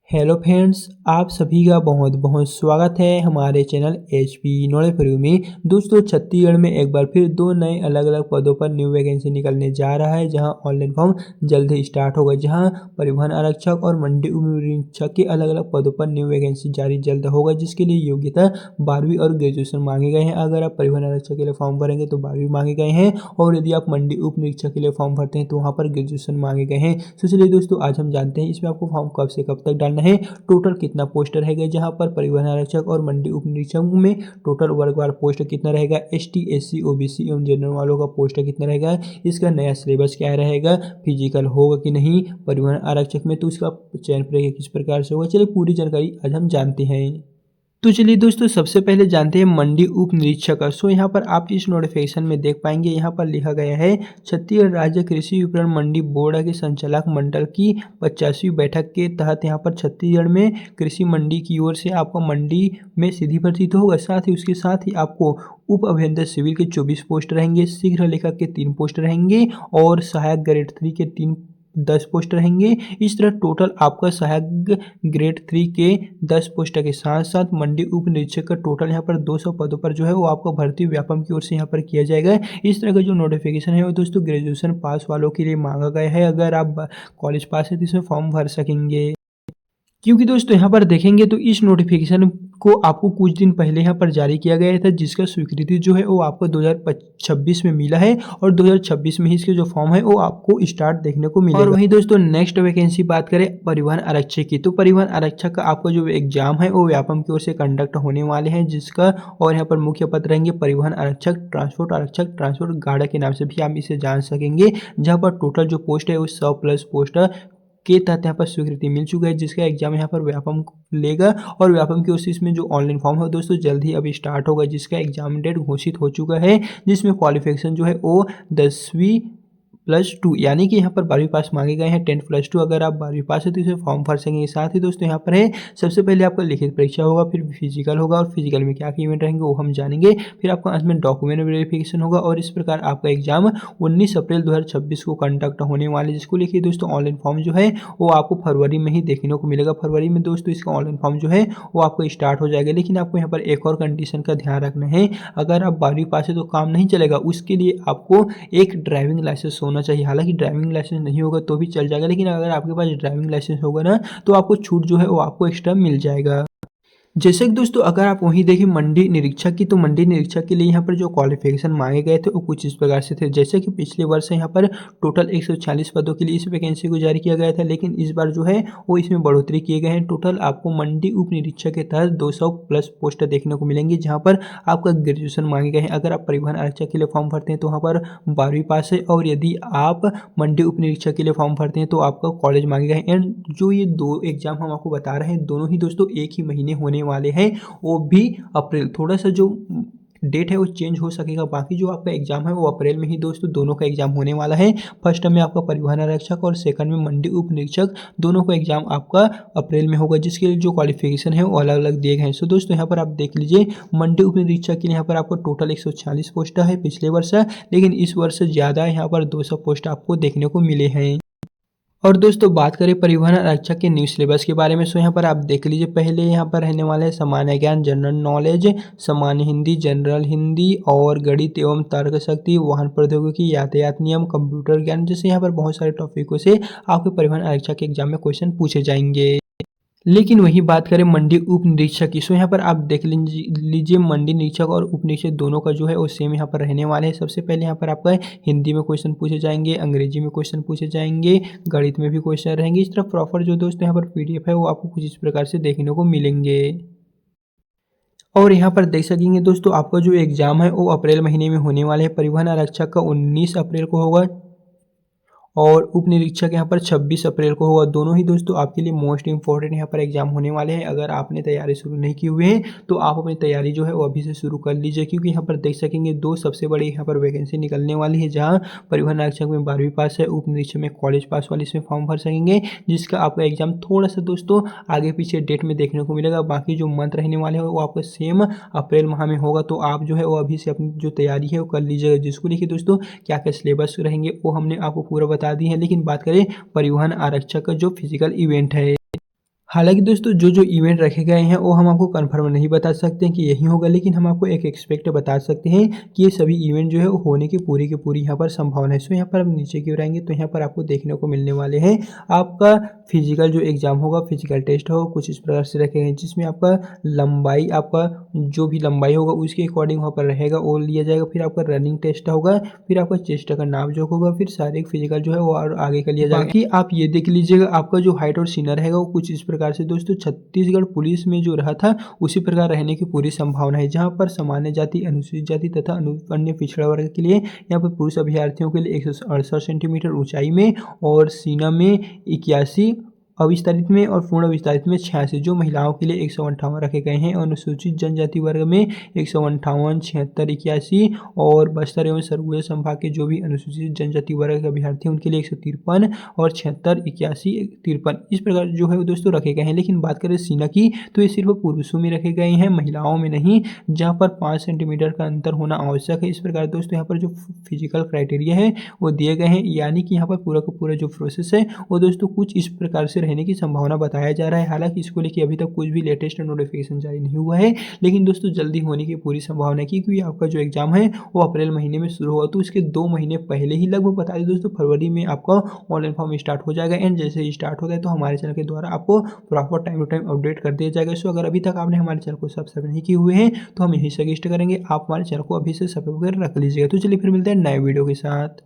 Hello friends, आप सभी का बहुत बहुत स्वागत है हमारे channel HP knowledge for you में। दोस्तों, छत्तीसगढ़ में एक बार फिर दो नए अलग अलग पदों पर न्यू वैकेंसी निकलने जा रहा है, जहां ऑनलाइन फॉर्म जल्द ही स्टार्ट होगा। जहां परिवहन आरक्षक और मंडी उप निरीक्षक के अलग अलग पदों पर न्यू वैकेंसी जारी जल्द होगा, जिसके लिए योग्यता 12वीं और ग्रेजुएशन मांगे गए हैं। अगर आप परिवहन आरक्षक के लिए फॉर्म भरेंगे तो 12वीं मांगे गए हैं, और यदि आप मंडी उप निरीक्षक के लिए फॉर्म भरते हैं तो वहाँ पर ग्रेजुएशन मांगे गए हैं। तो चलिए दोस्तों, आज हम जानते हैं इसमें आपको फॉर्म कब से कब तक डालना है, टोटल कितना पोस्ट रहेगा, जहां पर परिवहन आरक्षक और मंडी उप निरीक्षक में टोटल वर्गवार पोस्ट कितना रहेगा, ST SC OBC एवं जनरल वालों का पोस्ट कितना रहेगा, इसका नया सिलेबस क्या रहेगा, फिजिकल होगा कि नहीं परिवहन आरक्षक में, तो इसका चयन प्रक्रिया किस प्रकार से होगा। चलिए पूरी जानकारी आज हम जानते हैं। तो चलिए दोस्तों, सबसे पहले जानते हैं मंडी उप निरीक्षक। सो यहाँ पर आप इस नोटिफिकेशन में देख पाएंगे, यहाँ पर लिखा गया है छत्तीसगढ़ राज्य कृषि विपणन मंडी बोर्ड के संचालक मंडल की 50वीं बैठक के तहत यहाँ पर छत्तीसगढ़ में कृषि मंडी की ओर से आपको मंडी में सीधी भर्ती तो होगा, साथ ही उसके साथ ही आपको उप अभियंता सिविल के 24 पोस्ट रहेंगे, शीघ्र लेखक के 3 पोस्ट रहेंगे, और सहायक ग्रेड 3 के 10 पोस्ट रहेंगे। इस तरह टोटल आपका सहायक ग्रेड 3 के 10 पोस्ट के साथ साथ मंडी उप निरीक्षक का टोटल यहाँ पर 200 पदों पर जो है वो आपको भर्ती व्यापम की ओर से यहाँ पर किया जाएगा। इस तरह का जो नोटिफिकेशन है वो दोस्तों ग्रेजुएशन पास वालों के लिए मांगा गया है। अगर आप कॉलेज पास है तो इसमें फॉर्म भर सकेंगे, क्योंकि दोस्तों यहाँ पर देखेंगे तो इस नोटिफिकेशन को आपको कुछ दिन पहले यहाँ पर जारी किया गया था, जिसका स्वीकृति जो है वो आपको 2026 में मिला है, और 2026 में ही इसके जो फॉर्म है वो आपको स्टार्ट देखने को मिलेगा। और वहीं दोस्तों नेक्स्ट वैकेंसी बात करें परिवहन आरक्षक की, तो परिवहन आरक्षक का आपका जो एग्जाम है वो व्यापम की ओर से कंडक्ट होने वाले हैं, जिसका और यहाँ पर मुख्य पद रहेंगे परिवहन आरक्षक, ट्रांसपोर्ट गार्ड के नाम से भी आप इसे जान सकेंगे। जहाँ पर टोटल जो पोस्ट है वो 100+ पोस्ट के तहत यहाँ पर स्वीकृति मिल चुका है, जिसका एग्जाम यहाँ पर व्यापम लेगा, और व्यापम की ओर में जो ऑनलाइन फॉर्म है दोस्तों जल्द ही अभी स्टार्ट होगा, जिसका एग्जाम डेट घोषित हो चुका है, जिसमें क्वालिफिकेशन जो है वो 10वीं+2 यानी कि यहाँ पर 12वीं पास मांगे गए हैं। 10+2 अगर आप 12वीं पास है तो इसे फॉर्म भर सकेंगे। साथ ही दोस्तों यहाँ पर है सबसे पहले आपका लिखित परीक्षा होगा, फिर फिजिकल होगा, और फिजिकल में क्या इवेंट रहेंगे वो हम जानेंगे, फिर आपका अंत में डॉक्यूमेंट वेरिफिकेशन होगा, और इस प्रकार आपका एग्जाम 19 अप्रैल 2026 को कंडक्ट होने वाले, जिसको लेके दोस्तों ऑनलाइन फॉर्म जो है वो आपको फरवरी में ही देखने को मिलेगा। फरवरी में दोस्तों इसका ऑनलाइन फॉर्म जो है वो आपको स्टार्ट हो जाएगा। लेकिन आपको यहाँ पर एक और कंडीशन का ध्यान रखना है, अगर आप 12वीं पास है तो काम नहीं चलेगा, उसके लिए आपको एक ड्राइविंग लाइसेंस होना चाहिए। हालांकि ड्राइविंग लाइसेंस नहीं होगा तो भी चल जाएगा, लेकिन अगर आपके पास ड्राइविंग लाइसेंस होगा ना तो आपको छूट जो है वो आपको एक्स्ट्रा मिल जाएगा। जैसे कि दोस्तों अगर आप वहीं देखें मंडी निरीक्षक की, तो मंडी निरीक्षक के लिए यहाँ पर जो क्वालिफिकेशन मांगे गए थे वो कुछ इस प्रकार से थे। जैसे कि पिछले वर्ष यहाँ पर टोटल 140 पदों के लिए इस वैकेंसी को जारी किया गया था, लेकिन इस बार जो है वो इसमें बढ़ोतरी किए गए हैं। टोटल आपको मंडी उप निरीक्षक के तहत 200+ पोस्ट देखने को मिलेंगी, जहाँ पर आपका ग्रेजुएशन मांगे गए हैं। अगर आप परिवहन आरक्षक के लिए फॉर्म भरते हैं तो वहाँ पर 12वीं पास है, और यदि आप मंडी उप निरीक्षक के लिए फॉर्म भरते हैं तो आपका कॉलेज मांगे गए हैं। एंड जो ये दो एग्जाम हम आपको बता रहे हैं दोनों ही दोस्तों एक ही महीने होने वाले हैं, वो भी अप्रैल। थोड़ा सा जो डेट है वो चेंज हो सकेगा, बाकी जो आपका एग्जाम है वो अप्रैल में ही दोस्तों दोनों का एग्जाम होने वाला है। फर्स्ट में आपका परिवहन आरक्षक और सेकंड में मंडी उप निरीक्षक, दोनों का एग्जाम आपका अप्रैल में होगा, जिसके लिए जो क्वालिफिकेशन है वो अलग अलग दिए गए हैं। सो दोस्तों यहाँ पर आप देख लीजिए, मंडी उप निरीक्षक के लिए यहाँ पर आपको टोटल 140 पोस्ट है पिछले वर्ष, लेकिन इस वर्ष ज़्यादा यहाँ पर 200 पोस्ट आपको देखने को मिले हैं। और दोस्तों बात करें परिवहन आरक्षक के न्यू सिलेबस के बारे में, सो यहाँ पर आप देख लीजिए, पहले यहाँ पर रहने वाले हैं सामान्य ज्ञान, जनरल नॉलेज, सामान्य हिंदी, जनरल हिंदी, और गणित एवं तर्क शक्ति, वाहन प्रौद्योगिकी, यातायात नियम, कंप्यूटर ज्ञान। जैसे यहाँ पर बहुत सारे टॉपिकों से आपके परिवहन आरक्षक के एग्जाम में क्वेश्चन पूछे जाएंगे। लेकिन वही बात करें मंडी उप निरीक्षक की, सो यहाँ पर आप देख लीजिए मंडी निरीक्षक और उप निरीक्षक दोनों का जो है वो सेम यहाँ पर रहने वाले हैं। सबसे पहले यहाँ पर आपका हिंदी में क्वेश्चन पूछे जाएंगे, अंग्रेजी में क्वेश्चन पूछे जाएंगे, गणित में भी क्वेश्चन रहेंगे। इस तरह प्रॉपर जो दोस्तों यहाँ पर PDF है वो आपको कुछ इस प्रकार से देखने को मिलेंगे। और यहाँ पर देख सकेंगे दोस्तों आपका जो एग्जाम है वो अप्रैल महीने में होने वाले हैं। परिवहन आरक्षक का 19 अप्रैल को होगा, और उप निरीक्षक यहाँ पर 26 अप्रैल को होगा। दोनों ही दोस्तों आपके लिए मोस्ट इंपॉर्टेंट यहाँ पर एग्जाम होने वाले हैं। अगर आपने तैयारी शुरू नहीं की हुई है तो आप अपनी तैयारी जो है वो अभी से शुरू कर लीजिए, क्योंकि यहाँ पर देख सकेंगे दो सबसे बड़ी यहाँ पर वैकेंसी निकलने वाली है, जहाँ परिवहन आरक्षक में 12वीं पास है, उप निरीक्षक में कॉलेज पास वाले इसमें फॉर्म भर सकेंगे, जिसका आपका एग्जाम थोड़ा सा दोस्तों आगे पीछे डेट में देखने को मिलेगा। बाकी जो मंथ रहने वाले हैं वो आपका सेम अप्रैल माह में होगा, तो आप जो है वो अभी से अपनी जो तैयारी है वो कर लीजिएगा। जिसको लेके दोस्तों क्या क्या सिलेबस रहेंगे वो हमने आपको पूरा बता दी है। लेकिन बात करें परिवहन आरक्षक का जो फिजिकल इवेंट है, हालाँकि दोस्तों जो इवेंट रखे गए हैं वो हम आपको कन्फर्म नहीं बता सकते हैं कि यही होगा, लेकिन हम आपको एक एक्सपेक्ट बता सकते हैं कि ये सभी इवेंट जो है वो होने की पूरी यहाँ पर संभावना है। सो यहाँ पर हम नीचे की ओर आएँगे तो यहाँ पर आपको देखने को मिलने वाले हैं आपका फिजिकल जो एग्ज़ाम होगा, फिजिकल टेस्ट होगा, कुछ इस प्रकार से रखे गए हैं जिसमें आपका लंबाई, आपका जो भी लंबाई होगा उसके अकॉर्डिंग वहाँ पर रहेगा वो लिया जाएगा। फिर आपका रनिंग टेस्ट होगा, फिर आपका चेस्ट का नाप जो होगा, फिर शारीरिक फिजिकल जो है वो और आगे का लिया जाएगा। बाकी आप ये देख लीजिएगा आपका जो हाइट और सीना रहेगा वो कुछ इस प्रकार से दोस्तों छत्तीसगढ़ पुलिस में जो रहा था उसी प्रकार रहने की पूरी संभावना है, जहाँ पर सामान्य जाति, अनुसूचित जाति तथा अन्य पिछड़ा वर्ग के लिए यहाँ पर पुरुष अभ्यर्थियों के लिए 168 सेंटीमीटर ऊंचाई में और सीना में 81 अविस्तारित में और पूर्ण अविस्तारित में 86, जो महिलाओं के लिए 158 रखे गए हैं और अनुसूचित जनजाति वर्ग में 158, 76, 81 और बस्तर एवं सरगुजा संभाग के जो भी अनुसूचित जनजाति वर्ग के अभ्यर्थी हैं उनके लिए 153 और 76, 81, 53 इस प्रकार जो है वो दोस्तों रखे गए हैं। लेकिन बात करें सीना की तो ये सिर्फ पुरुषों में रखे गए हैं, महिलाओं में नहीं, जहाँ पर 5 सेंटीमीटर का अंतर होना आवश्यक है। इस प्रकार दोस्तों यहाँ पर जो फिजिकल क्राइटेरिया है वो दिए गए हैं, यानी कि यहाँ पर पूरा का पूरा जो प्रोसेस है वो दोस्तों कुछ इस प्रकार से रहने की संभावना बताया जा रहा है। हालांकि इसको लेकर अभी तक कुछ भी लेटेस्ट नोटिफिकेशन जारी नहीं हुआ है, लेकिन दोस्तों जल्दी होने की पूरी संभावना है क्योंकि आपका जो एग्जाम है वो अप्रैल महीने में शुरू हुआ, तो इसके 2 महीने पहले ही लगभग बता दें दोस्तों फरवरी में आपका ऑनलाइन फॉर्म स्टार्ट हो जाएगा। एंड जैसे ही स्टार्ट हो गया तो हमारे चैनल के द्वारा आपको proper time to time update कर दिया जाएगा। सो अगर अभी तक आपने हमारे चैनल को सब्सक्राइब नहीं किए हुए हैं तो हम यही सजेस्ट करेंगे आप हमारे चैनल को अभी से सब्सक्राइब कर रख लीजिएगा। तो चलिए फिर मिलते हैं नए वीडियो के साथ।